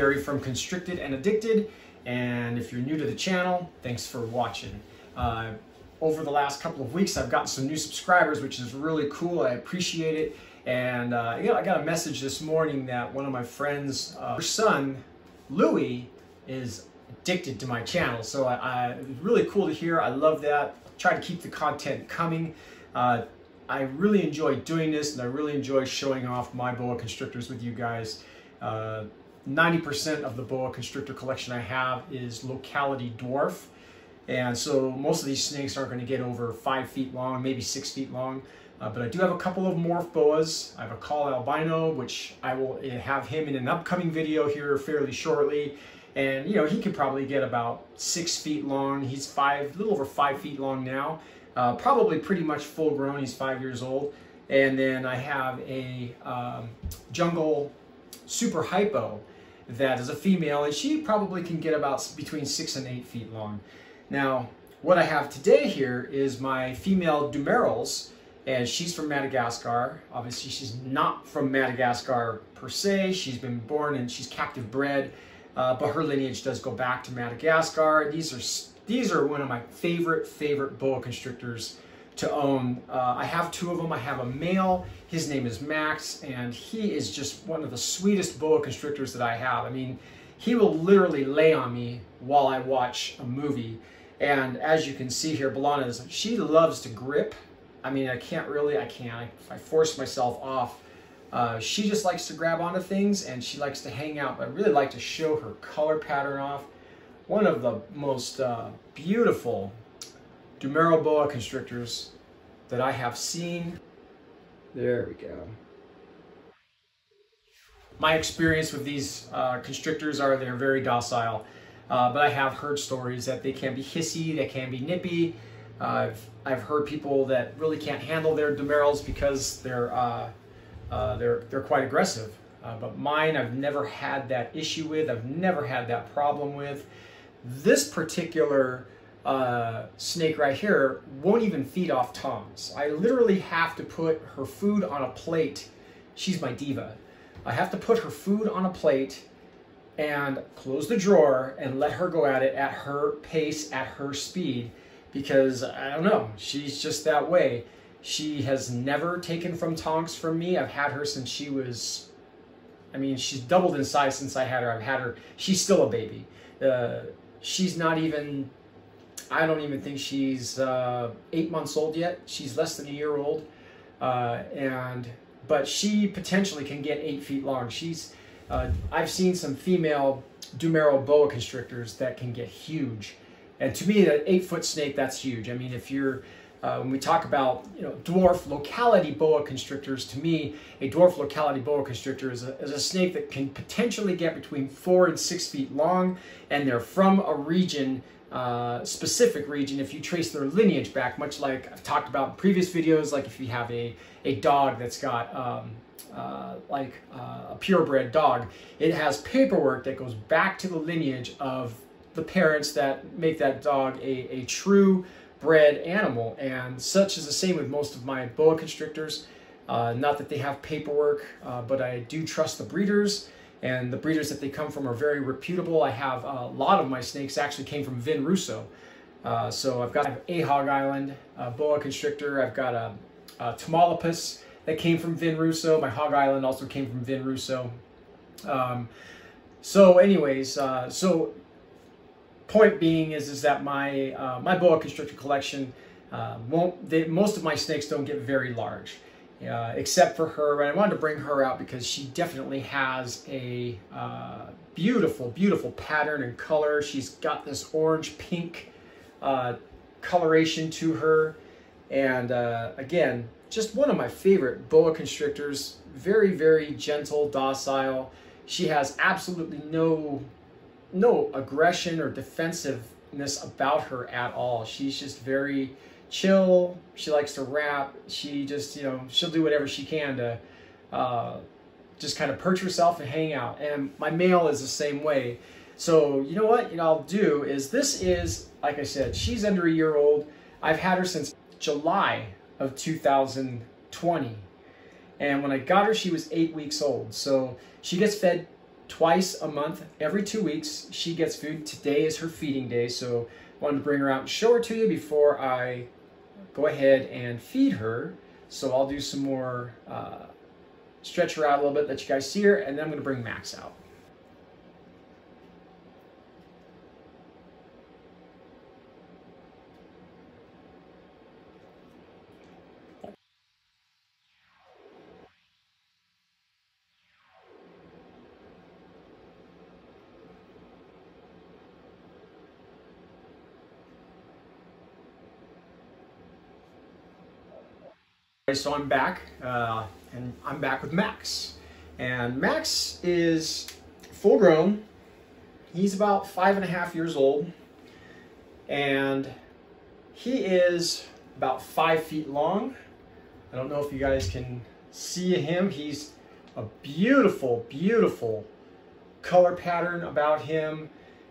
Barry from Constricted and Addicted, and if you're new to the channel, thanks for watching. Over the last couple of weeks, I've gotten some new subscribers, which is really cool. I appreciate it. And I got a message this morning that one of my friends, her son, Louie, is addicted to my channel. So it's really cool to hear. I love that. Try to keep the content coming. I really enjoy doing this, and I really enjoy showing off my boa constrictors with you guys. 90% of the boa constrictor collection I have is locality dwarf. And so most of these snakes aren't going to get over 5 feet long, maybe 6 feet long. But I do have a couple of morph boas. I have a call albino, which I will have him in an upcoming video here fairly shortly. And you know, he could probably get about 6 feet long. He's a little over 5 feet long now. Probably pretty much full grown. He's 5 years old. And then I have a jungle super hypo that is a female, and she probably can get about between 6 and 8 feet long. Now, what I have today here is my female Dumerils, and she's from Madagascar. Obviously, she's not from Madagascar per se. She's been born and she's captive bred, but her lineage does go back to Madagascar. These are one of my favorite boa constrictors to own. I have 2 of them. I have a male. His name is Max, and he is just one of the sweetest boa constrictors that I have. I mean, he will literally lay on me while I watch a movie. And as you can see here, she loves to grip. I mean, I force myself off. She just likes to grab onto things, and she likes to hang out. But I really like to show her color pattern off. One of the most beautiful Dumeril boa constrictors that I have seen. There we go. My experience with these constrictors are they're very docile, but I have heard stories that they can be hissy, they can be nippy. I've heard people that really can't handle their Dumerils because they're quite aggressive. But mine, I've never had that issue with. I've never had that problem with. This particular snake right here won't even feed off tongs. I literally have to put her food on a plate. She's my diva. I have to put her food on a plate and close the drawer and let her go at it at her pace, at her speed, because I don't know, she's just that way. She has never taken from tongs from me. I've had her since she was, I mean, she's doubled in size since I had her. She's still a baby. She's not even, I don't even think she's 8 months old yet. She's less than a year old. But she potentially can get 8 feet long. I've seen some female Dumeril boa constrictors that can get huge. And to me, that 8-foot snake, that's huge. I mean, if you're, when we talk about, you know, dwarf locality boa constrictors, to me, a dwarf locality boa constrictor is a snake that can potentially get between 4 and 6 feet long, and they're from a region, specific region, if you trace their lineage back, much like I've talked about in previous videos, like if you have a dog that's got a purebred dog, it has paperwork that goes back to the lineage of the parents that make that dog a true bred animal. And such is the same with most of my boa constrictors. Not that they have paperwork, but I do trust the breeders, and the breeders that they come from are very reputable. I have a lot of my snakes actually came from Vin Russo. So I've got a Hog Island boa constrictor. I've got a Tamalopus that came from Vin Russo. My Hog Island also came from Vin Russo. So anyways, so point being is that my my boa constrictor collection most of my snakes don't get very large, except for her. And I wanted to bring her out because she definitely has a beautiful pattern and color. She's got this orange pink coloration to her, and again, just one of my favorite boa constrictors. Very gentle, docile. She has absolutely no aggression or defensiveness about her at all. She's just very chill. She likes to rap. She just, you know, she'll do whatever she can to just kind of perch herself and hang out. And my male is the same way. So you know what I'll do is, this is, like I said, she's under a year old. I've had her since July of 2020. And when I got her, she was 8 weeks old. So she gets fed twice a month, every 2 weeks. She gets food. Today is her feeding day, so I wanted to bring her out and show her to you before I go ahead and feed her. So I'll do some more, stretch her out a little bit, let you guys see her, and then I'm going to bring Max out. So I'm back, and I'm back with Max. And Max is full grown. He's about 5.5 years old. And he is about 5 feet long. I don't know if you guys can see him. He's a beautiful, beautiful color pattern about him.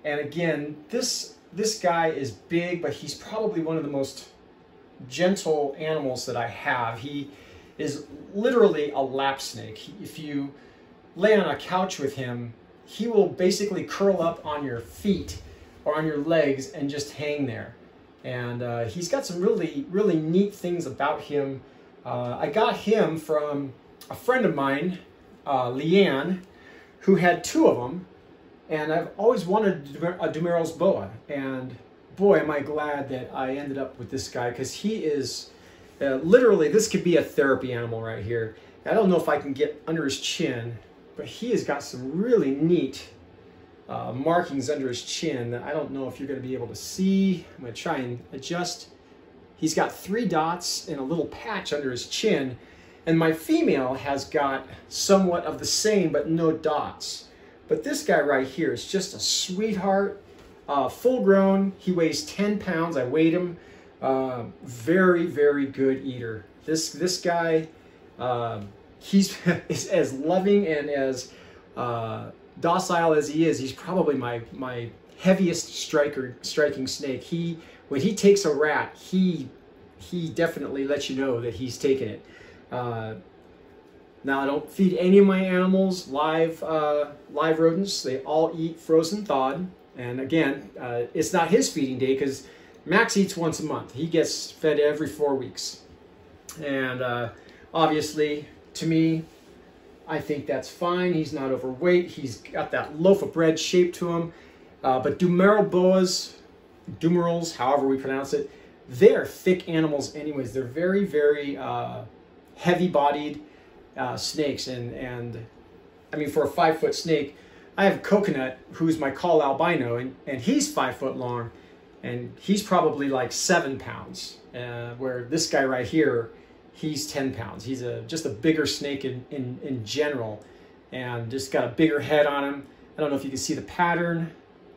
And again, this guy is big, but he's probably one of the most gentle animals that I have. He is literally a lap snake. If you lay on a couch with him, he will basically curl up on your feet or on your legs and just hang there. And he's got some really, really neat things about him. I got him from a friend of mine, Leanne, who had 2 of them, and I've always wanted a Dumerils Boa, and boy, am I glad that I ended up with this guy, because he is literally, this could be a therapy animal right here. I don't know if I can get under his chin, but he has got some really neat markings under his chin that I don't know if you're going to be able to see. I'm going to try and adjust. He's got 3 dots and a little patch under his chin, and my female has got somewhat of the same but no dots. But this guy right here is just a sweetheart. Full grown, he weighs 10 pounds. I weighed him. Very, very good eater. This guy, he's is as loving and as docile as he is. He's probably my heaviest striking snake. When he takes a rat, he definitely lets you know that he's taken it. Now, I don't feed any of my animals live rodents. They all eat frozen thawed. And again, it's not his feeding day because Max eats once a month. He gets fed every 4 weeks. And obviously, to me, I think that's fine. He's not overweight. He's got that loaf of bread shape to him. But Dumerils Boas, Dumerils, however we pronounce it, they're thick animals anyways. They're very, very heavy-bodied snakes. And I mean, for a 5-foot snake, I have Coconut, who's my call albino, and he's 5 foot long, and he's probably like 7 pounds, where this guy right here, he's 10 pounds. He's just a bigger snake in general, and just got a bigger head on him. I don't know if you can see the pattern,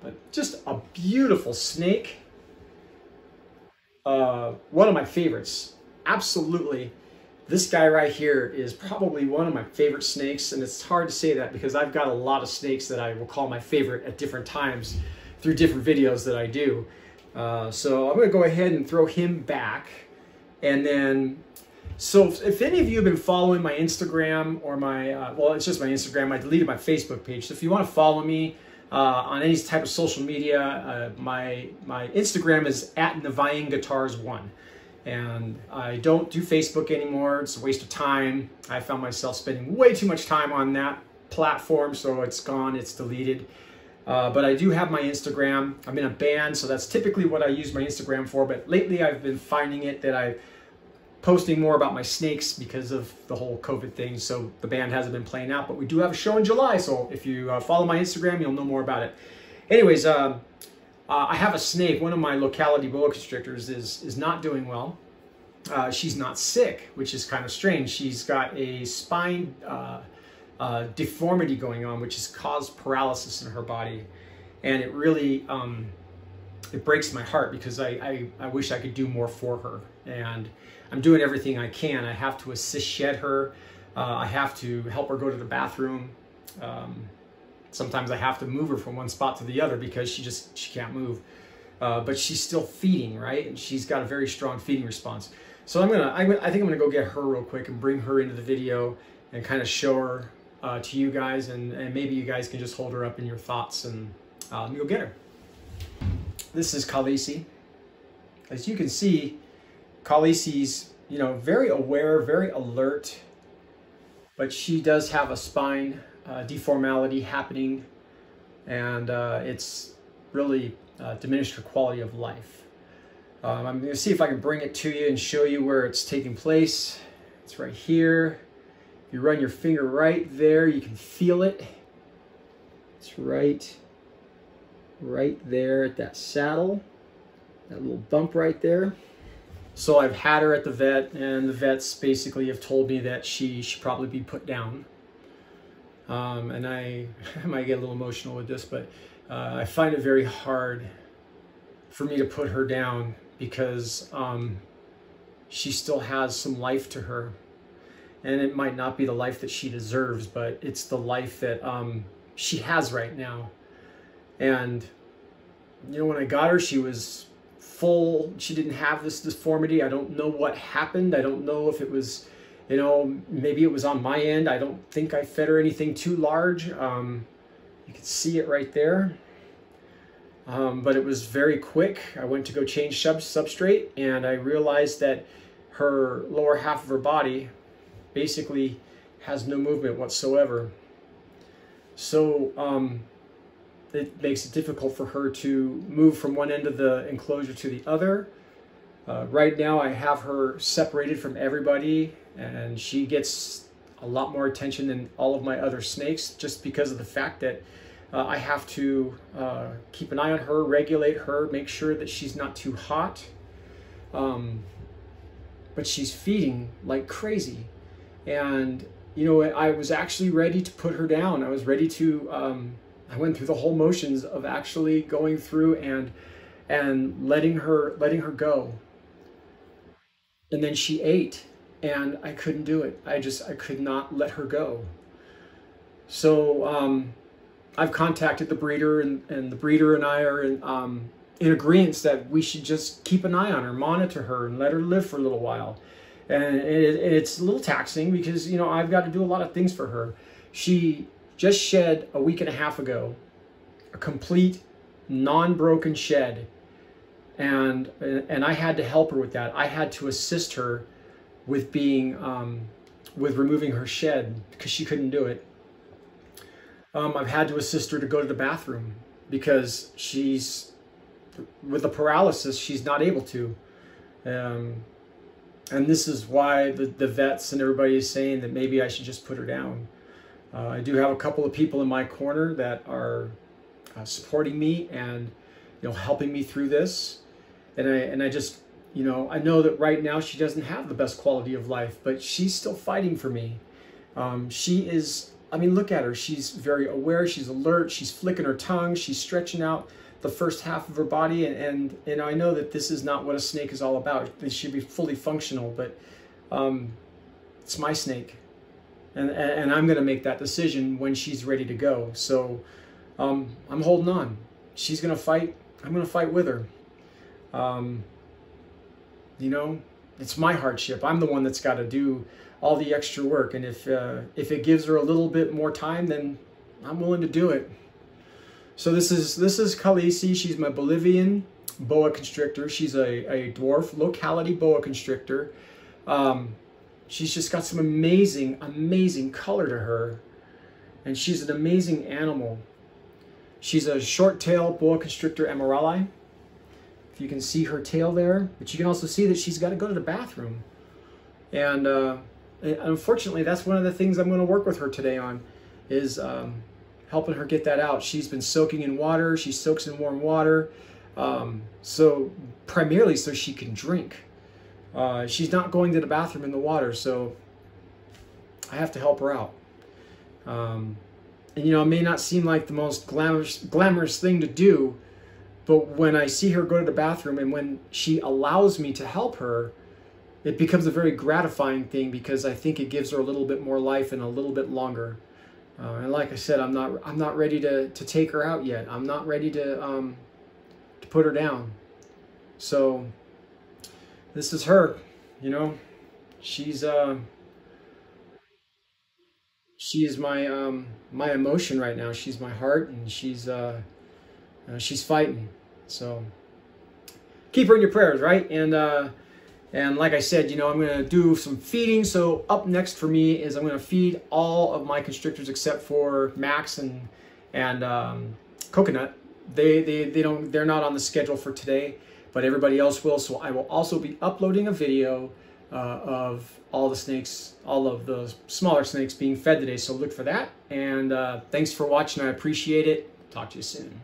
but just a beautiful snake. One of my favorites, absolutely. This guy right here is probably one of my favorite snakes, and it's hard to say that because I've got a lot of snakes that I will call my favorite at different times through different videos that I do. So I'm going to go ahead and throw him back. And then, so if any of you have been following my Instagram or my, well, it's just my Instagram. I deleted my Facebook page. So if you want to follow me on any type of social media, my Instagram is @NavayanGuitars1. And I don't do Facebook anymore. It's a waste of time. I found myself spending way too much time on that platform, so it's gone, it's deleted. But I do have my Instagram. I'm in a band, so that's typically what I use my Instagram for. But lately I've been finding it that I'm posting more about my snakes because of the whole COVID thing. So the band hasn't been playing out, but we do have a show in July. So if you follow my Instagram, you'll know more about it. Anyways, I have a snake. One of my locality boa constrictors is not doing well. She's not sick, which is kind of strange. She's got a spine deformity going on, which has caused paralysis in her body. And it really, it breaks my heart because I wish I could do more for her. And I'm doing everything I can. I have to assist shed her. I have to help her go to the bathroom. Sometimes I have to move her from one spot to the other because she can't move. But she's still feeding, right? And she's got a very strong feeding response. So I think I'm gonna go get her real quick and bring her into the video and kind of show her to you guys, and maybe you guys can just hold her up in your thoughts, and let me go get her. This is Khaleesi. As you can see, Khaleesi's, you know, very aware, very alert, but she does have a spine deformality happening, and it's really diminished her quality of life. I'm going to see if I can bring it to you and show you where it's taking place. It's right here. You run your finger right there, you can feel it. It's right there at that saddle, that little bump right there. So I've had her at the vet, and the vets basically have told me that she should probably be put down. And I might get a little emotional with this, but I find it very hard for me to put her down because she still has some life to her. And it might not be the life that she deserves, but it's the life that she has right now. And, you know, when I got her, she was full. She didn't have this deformity. I don't know what happened. I don't know if it was, you know, maybe it was on my end. I don't think I fed her anything too large. You can see it right there. But it was very quick. I went to go change substrate, and I realized that her lower half of her body basically has no movement whatsoever. So it makes it difficult for her to move from one end of the enclosure to the other. Right now I have her separated from everybody, and she gets a lot more attention than all of my other snakes, just because of the fact that I have to keep an eye on her, regulate her, make sure that she's not too hot. But she's feeding like crazy. And, you know, I was actually ready to put her down. I was ready to, I went through the whole motions of actually going through and letting her go. And then she ate, and I couldn't do it. I could not let her go. So I've contacted the breeder, and the breeder and I are in agreement that we should just keep an eye on her, monitor her, and let her live for a little while. And it's a little taxing because, you know, I've got to do a lot of things for her. She just shed a week and a half ago, a complete non-broken shed. And I had to help her with that. I had to assist her with being, with removing her shed because she couldn't do it. I've had to assist her to go to the bathroom because she's, with the paralysis, she's not able to. And this is why the vets and everybody is saying that maybe I should just put her down. I do have a couple of people in my corner that are supporting me and, you know, helping me through this. And I just, you know, I know that right now she doesn't have the best quality of life, but she's still fighting for me. She is, I mean, look at her. She's very aware. She's alert. She's flicking her tongue. She's stretching out the first half of her body. And I know that this is not what a snake is all about. They should be fully functional, but it's my snake. And I'm going to make that decision when she's ready to go. So I'm holding on. She's going to fight. I'm going to fight with her. You know, it's my hardship. I'm the one that's got to do all the extra work. And if it gives her a little bit more time, then I'm willing to do it. So this is Khaleesi. She's my Bolivian boa constrictor. She's a dwarf locality boa constrictor. She's just got some amazing color to her. And she's an amazing animal. She's a short-tailed boa constrictor emerali. If you can see her tail there. But you can also see that she's got to go to the bathroom. And unfortunately, that's one of the things I'm going to work with her today on, is helping her get that out. She's been soaking in water. She soaks in warm water. So primarily so she can drink. She's not going to the bathroom in the water, so I have to help her out. And you know, it may not seem like the most glamorous thing to do, but when I see her go to the bathroom and when she allows me to help her, it becomes a very gratifying thing, because I think it gives her a little bit more life and a little bit longer. And like I said, I'm not ready to take her out yet. I'm not ready to put her down. So this is her. You know, she's is my my emotion right now. She's my heart, and she's fighting. So keep her in your prayers, right? And like I said, you know, I'm going to do some feeding. So up next for me is I'm going to feed all of my constrictors except for Max and Coconut. They're not on the schedule for today, but everybody else will. So I will also be uploading a video of all the snakes, all of the smaller snakes being fed today. So look for that. And thanks for watching. I appreciate it. Talk to you soon.